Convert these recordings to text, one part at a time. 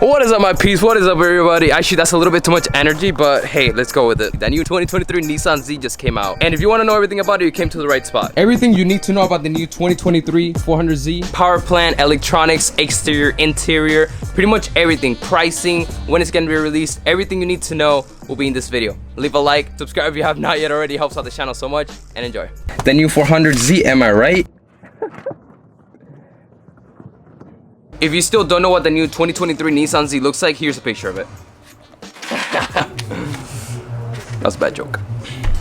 What is up, my peeps? What is up, everybody? Actually, that's a little bit too much energy, but hey, let's go with it. The new 2023 Nissan Z just came out, and if you want to know everything about it, you came to the right spot. Everything you need to know about the new 2023 400Z: power plant, electronics, exterior, interior, pretty much everything. Pricing, when it's going to be released, everything you need to know will be in this video. Leave a like, subscribe if you have not yet already. It helps out the channel so much, and enjoy. The new 400Z, am I right? If you still don't know what the new 2023 Nissan Z looks like, here's a picture of it. That was a bad joke.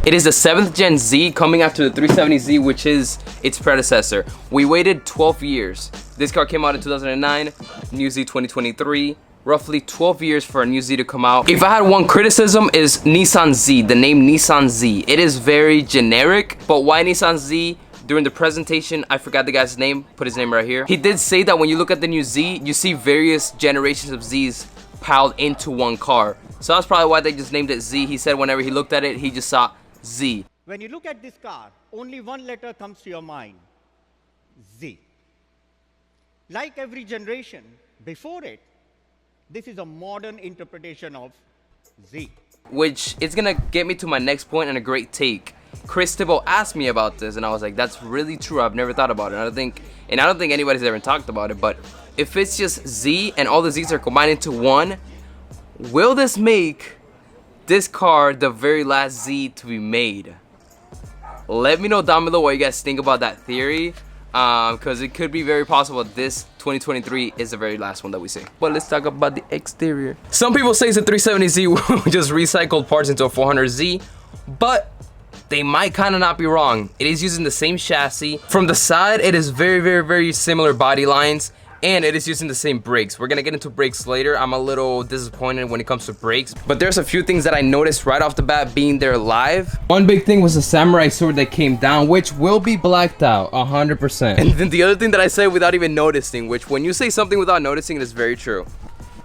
It is the 7th gen Z coming after the 370Z, which is its predecessor. We waited 12 years. This car came out in 2009, new Z 2023. Roughly 12 years for a new Z to come out. If I had one criticism, is Nissan Z, the name Nissan Z. It is very generic, but why Nissan Z? During the presentation, I forgot the guy's name, put his name right here. He did say that when you look at the new Z, you see various generations of Zs piled into one car. So that's probably why they just named it Z. He said whenever he looked at it, he just saw Z. When you look at this car, only one letter comes to your mind: Z. Like every generation before it, this is a modern interpretation of Z. Which is gonna get me to my next point and a great take. Chris Thibault asked me about this, and I was like, that's really true. I've never thought about it. I don't think anybody's ever talked about it. But if it's just Z and all the Z's are combined into one, will this make this car the very last Z to be made? Let me know down below what you guys think about that theory, because it could be very possible this 2023 is the very last one that we see. But let's talk about the exterior. Some people say it's a 370Z just recycled parts into a 400Z, but they might kind of not be wrong. It is using the same chassis. From the side, it is very similar body lines, and it is using the same brakes. We're gonna get into brakes later. I'm a little disappointed when it comes to brakes, but there's a few things that I noticed right off the bat being there live. One big thing was the samurai sword that came down, which will be blacked out 100%. And then the other thing that I said without even noticing, which when you say something without noticing, it is very true.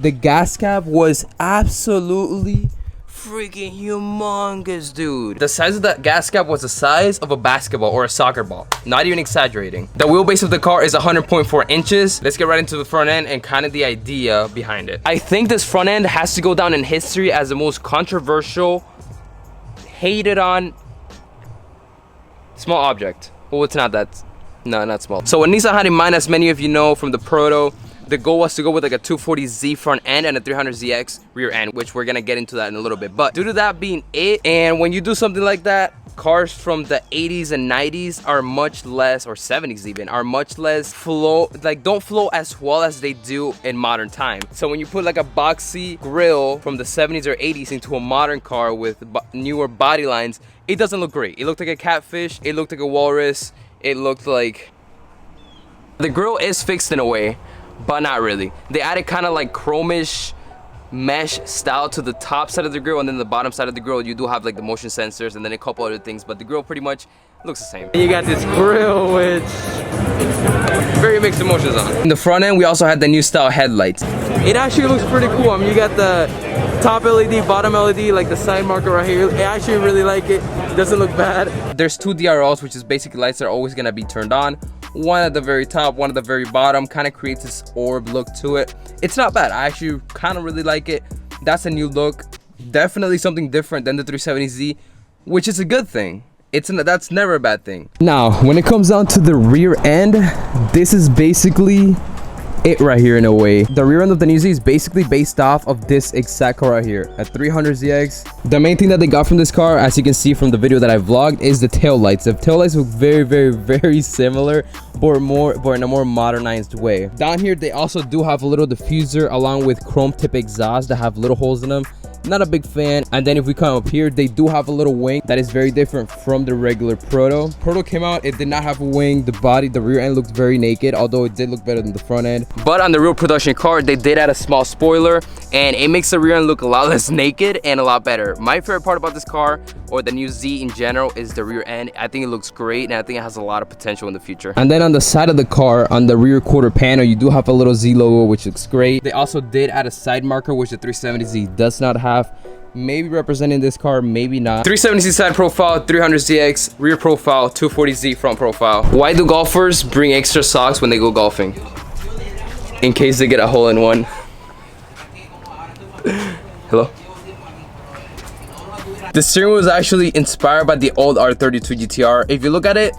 The gas cap was absolutely freaking humongous, dude. The size of that gas cap was the size of a basketball or a soccer ball. Not even exaggerating. The wheelbase of the car is 100.4 inches. Let's get right into the front end and kind of the idea behind it. I think this front end has to go down in history as the most controversial, hated on small object. Well, it's not that. No, not small. So what Nissan had in mind, as many of you know from the Proto, the goal was to go with like a 240Z front end and a 300ZX rear end, which we're gonna get into that in a little bit. But due to that being it, and when you do something like that, cars from the 80s and 90s are much less, or 70s even, are much less flow, like don't flow as well as they do in modern time. So when you put like a boxy grille from the 70s or 80s into a modern car with newer body lines, it doesn't look great. It looked like a catfish, it looked like a walrus, it looked like... The grille is fixed in a way, but not really. They added kind of like chromish mesh style to the top side of the grille, and then the bottom side of the grille you do have like the motion sensors and then a couple other things, but the grille pretty much looks the same. You got this grille which very mixed emotions on. In the front end we also had the new style headlights. It actually looks pretty cool. I mean, you got the top LED, bottom LED, like the side marker right here. I actually really like it. Doesn't look bad. There's two DRLs, which is basically lights that are always gonna be turned on. One at the very top, one at the very bottom. Kind of creates this orb look to it. It's not bad. I actually kind of really like it. That's a new look. Definitely something different than the 370Z, which is a good thing. That's never a bad thing. Now, when it comes down to the rear end, this is basically it right here in a way. The rear end of the new Z is basically based off of this exact car right here, a 300ZX. The main thing that they got from this car, as you can see from the video that I vlogged, is the tail lights. The tail lights look very similar, but in a more modernized way. Down here they also do have a little diffuser along with chrome tip exhaust that have little holes in them. Not a big fan. And then if we come up here, they do have a little wing that is very different from the regular Proto. Proto came out, it did not have a wing. The rear end looked very naked, although it did look better than the front end. But on the real production car, they did add a small spoiler, and it makes the rear end look a lot less naked and a lot better. My favorite part about this car, or the new Z in general, is the rear end. I think it looks great, and I think it has a lot of potential in the future. And then on the side of the car, on the rear quarter panel, you do have a little Z logo, which looks great. They also did add a side marker, which the 370Z does not have. Maybe representing this car, maybe not. 370Z side profile, 300ZX rear profile, 240Z front profile. Why do golfers bring extra socks when they go golfing? In case they get a hole in one. Hello? The steering wheel is actually inspired by the old R32 GTR. If you look at it,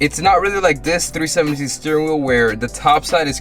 it's not really like this 370Z steering wheel where the top side is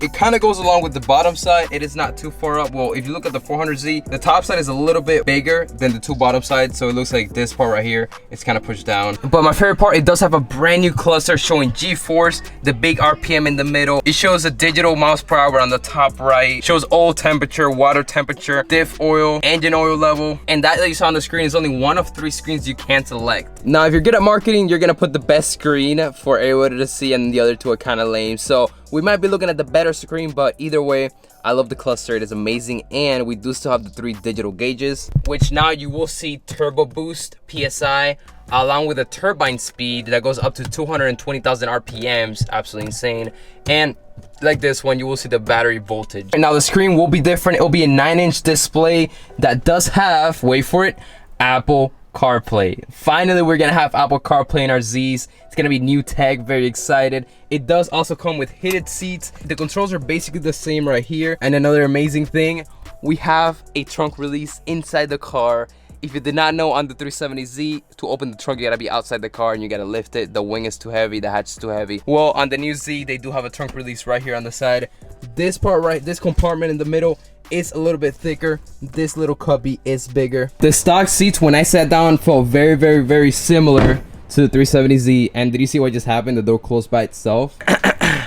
it kind of goes along with the bottom side. It is not too far up. Well, if you look at the 400Z, the top side is a little bit bigger than the two bottom sides. So it looks like this part right here, it's kind of pushed down. But my favorite part, it does have a brand new cluster showing G-force, the big RPM in the middle. It shows a digital miles per hour on the top right. It shows oil temperature, water temperature, diff oil, engine oil level. And that you saw on the screen is only one of 3 screens you can select. Now, if you're good at marketing, you're gonna put the best screen for everybody to see, and the other two are kind of lame. So we might be looking at the better screen, but either way, I love the cluster. It is amazing. And we do still have the 3 digital gauges, which now you will see turbo boost, PSI, along with a turbine speed that goes up to 220,000 RPMs. Absolutely insane. And like this one, you will see the battery voltage. And now the screen will be different. It will be a 9-inch display that does have, wait for it, Apple CarPlay. Finally, we're gonna have Apple CarPlay in our Zs. It's gonna be new tech, very excited. It does also come with heated seats. The controls are basically the same right here. And another amazing thing, we have a trunk release inside the car. If you did not know, on the 370Z, to open the trunk, you gotta be outside the car and you gotta lift it. The wing is too heavy, the hatch is too heavy. Well, on the new Z, they do have a trunk release right here on the side. This part right, this compartment in the middle, is a little bit thicker. This little cubby is bigger. The stock seats, when I sat down, felt very, very, very similar to the 370Z. And did you see what just happened? The door closed by itself. I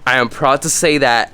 am proud to say that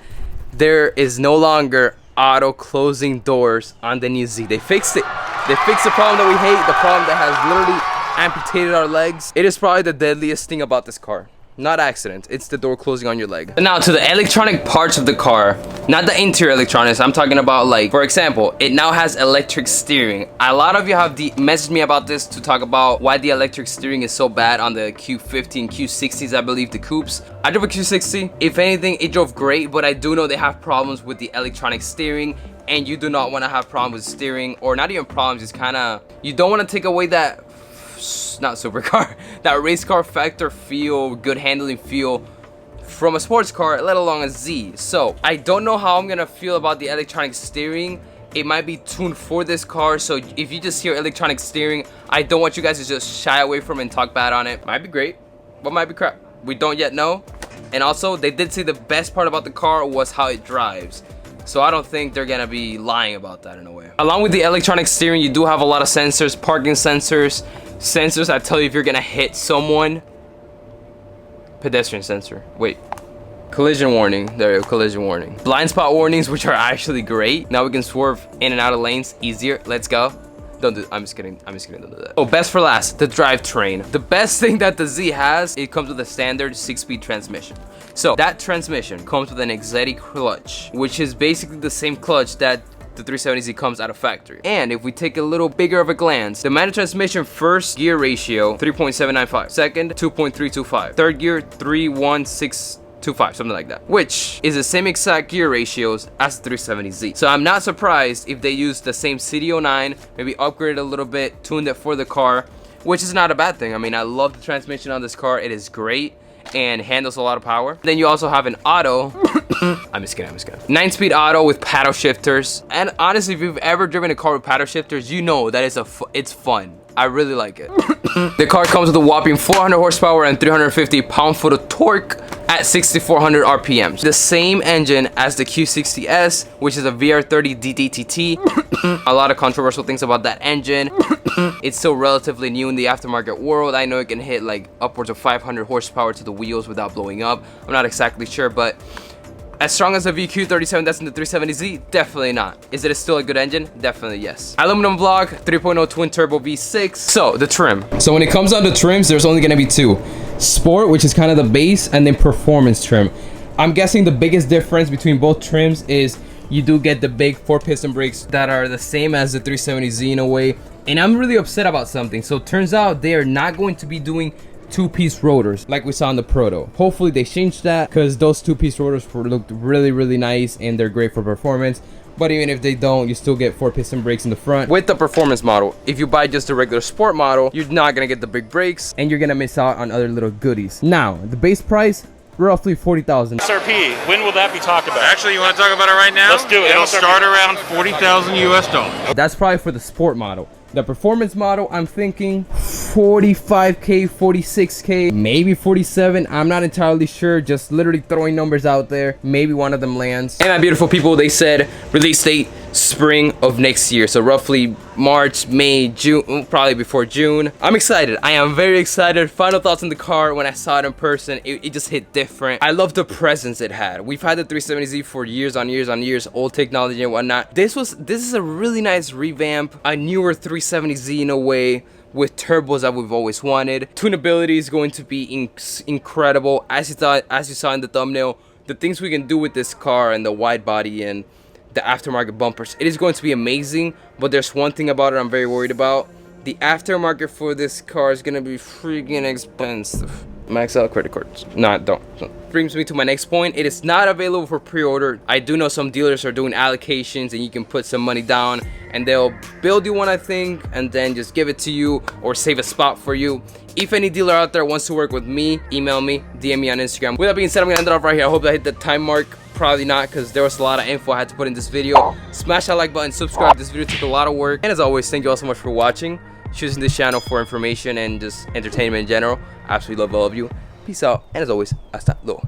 there is no longer auto closing doors on the new Z. They fixed it. They fixed the problem that we hate, the problem that has literally amputated our legs. It is probably the deadliest thing about this car. Not accident, it's the door closing on your leg. Now to the electronic parts of the car, not the interior electronics. I'm talking about, like, for example, it now has electric steering. A lot of you have messaged me about this to talk about why the electric steering is so bad on the Q50 and Q60s, I believe, the coupes. I drove a Q60. If anything, it drove great, but I do know they have problems with the electronic steering, and you do not want to have problems with steering, or not even problems, it's kind of, you don't want to take away that, not supercar, that race car factor feel, good handling feel from a sports car, let alone a Z. So I don't know how I'm gonna feel about the electronic steering. It might be tuned for this car, so if you just hear electronic steering, I don't want you guys to just shy away from it and talk bad on it. Might be great, but might be crap. We don't yet know. And also, they did say the best part about the car was how it drives. So I don't think they're gonna be lying about that in a way. Along with the electronic steering, you do have a lot of sensors, parking sensors, sensors that tell you if you're gonna hit someone. Pedestrian sensor, wait. Collision warning, there you go, collision warning. Blind spot warnings, which are actually great. Now we can swerve in and out of lanes easier, let's go. Don't do, I'm just kidding, don't do that. Oh, best for last, the drivetrain. The best thing that the Z has, it comes with a standard 6-speed transmission. So that transmission comes with an Exetti clutch, which is basically the same clutch that the 370Z comes out of factory. And if we take a little bigger of a glance, the manual transmission first gear ratio 3.795, second 2.325, third gear 3.1625, something like that, which is the same exact gear ratios as the 370Z. So I'm not surprised if they use the same CD09, maybe upgrade it a little bit, tuned it for the car, which is not a bad thing. I mean, I love the transmission on this car. It is great and handles a lot of power. Then you also have an auto. I'm just kidding. 9-speed auto with paddle shifters. And honestly, if you've ever driven a car with paddle shifters, you know that it's fun. I really like it. The car comes with a whopping 400 horsepower and 350 pound-foot of torque at 6,400 RPMs. The same engine as the Q60S, which is a VR30 DDTT. A lot of controversial things about that engine. It's still relatively new in the aftermarket world. I know it can hit like upwards of 500 horsepower to the wheels without blowing up. I'm not exactly sure, but as strong as the VQ37 that's in the 370Z? Definitely not. Is it still a good engine? Definitely yes. Aluminum block, 3.0 twin turbo V6. So the trim. So when it comes down to trims, there's only gonna be 2. Sport, which is kind of the base, and then performance trim. I'm guessing the biggest difference between both trims is you do get the big 4-piston brakes that are the same as the 370Z in a way. And I'm really upset about something. So it turns out they are not going to be doing 2-piece rotors like we saw in the Proto. Hopefully they changed that, because those 2-piece rotors looked really, really nice and they're great for performance. But even if they don't, you still get 4-piston brakes in the front with the performance model. If you buy just the regular sport model, you're not gonna get the big brakes and you're gonna miss out on other little goodies. Now, the base price, roughly 40,000. MSRP, when will that be talked about? Actually, you want to talk about it right now? Let's do it. It'll MSRP. start around 40,000 US dollars. That's probably for the sport model. The performance model, I'm thinking 45K, 46K, maybe 47. I'm not entirely sure, just literally throwing numbers out there. Maybe one of them lands. And my beautiful people, they said release date spring of next year. So roughly March, May, June, probably before June. I'm excited. I am very excited. Final thoughts on the car when I saw it in person, it just hit different. I love the presence it had. We've had the 370Z for years on years on years, old technology and whatnot. This is a really nice revamp, a newer 370Z in a way, with turbos that we've always wanted. Tunability is going to be incredible. As you saw in the thumbnail, the things we can do with this car and the wide body and the aftermarket bumpers, it is going to be amazing. But there's one thing about it I'm very worried about. The aftermarket for this car is gonna be freaking expensive. Max out credit cards. No, don't. Brings me to my next point. It is not available for pre-order. I do know some dealers are doing allocations and you can put some money down and they'll build you one, I think, and then just give it to you or save a spot for you. If any dealer out there wants to work with me, email me, DM me on Instagram. With that being said, I'm gonna end it off right here. I hope I hit the time mark. Probably not, because there was a lot of info I had to put in this video. Smash that like button, subscribe. This video took a lot of work. And as always, thank you all so much for watching, choosing this channel for information and just entertainment in general. I absolutely love all of you. Peace out, and as always, hasta luego.